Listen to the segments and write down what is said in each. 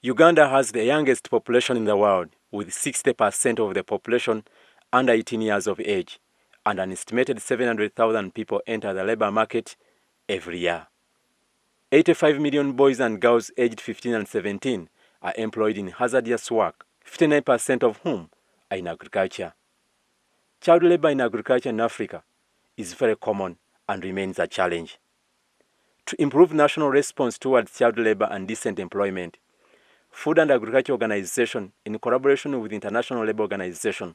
Uganda has the youngest population in the world, with 60% of the population under 18 years of age, and an estimated 700,000 people enter the labor market every year. 85 million boys and girls aged 15 and 17 are employed in hazardous work, 59% of whom are in agriculture. Child labor in agriculture in Africa is very common and remains a challenge. To improve national response towards child labor and decent employment, Food and Agriculture Organization, in collaboration with International Labour Organization,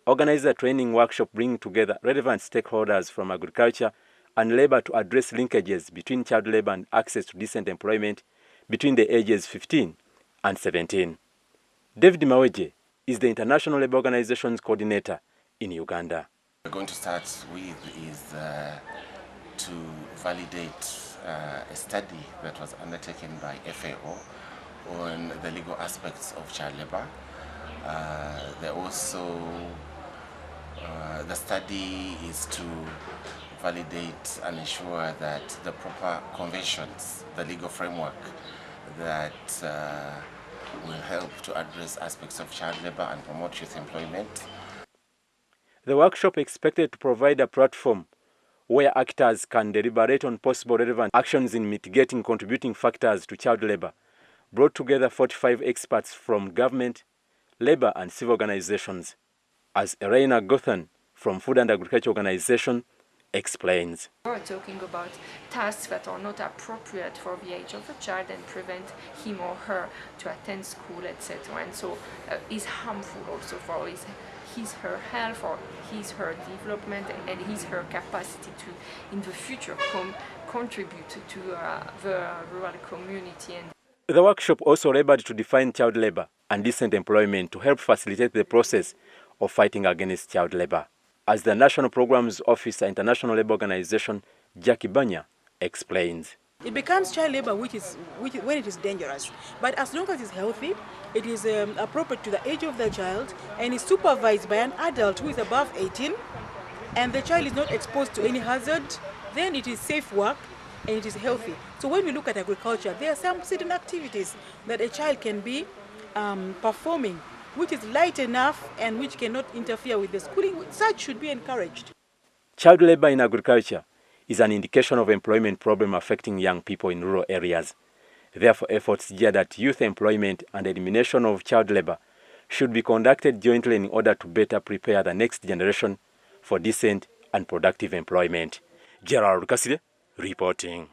organized a training workshop bringing together relevant stakeholders from agriculture and labor to address linkages between child labor and access to decent employment between the ages 15 and 17. David Maweje is the International Labour Organization's coordinator in Uganda. We're going to start with is to validate a study that was undertaken by FAO on the legal aspects of child labor. The study is to validate and ensure that the proper conventions, the legal framework that will help to address aspects of child labor and promote youth employment. The workshop expected to provide a platform where actors can deliberate on possible relevant actions in mitigating contributing factors to child labor, brought together 45 experts from government, labor and civil organizations, as Elena Gothan from Food and Agriculture Organization explains. We're talking about tasks that are not appropriate for the age of a child and prevent him or her to attend school, etc. And so is harmful also for her health or her development and her capacity to, in the future, contribute to the rural community. The workshop also labored to define child labor and decent employment to help facilitate the process of fighting against child labor. As the National Programs Officer, International Labour Organization, Jackie Banya, explains. It becomes child labor when it is dangerous. But as long as it's healthy, it is appropriate to the age of the child and is supervised by an adult who is above 18, and the child is not exposed to any hazard, then it is safe work and it is healthy. So when we look at agriculture, there are some certain activities that a child can be performing, which is light enough and which cannot interfere with the schooling. Such should be encouraged. Child labor in agriculture is an indication of employment problem affecting young people in rural areas. Therefore, efforts geared at youth employment and elimination of child labor should be conducted jointly in order to better prepare the next generation for decent and productive employment. Gerald Kasirye reporting.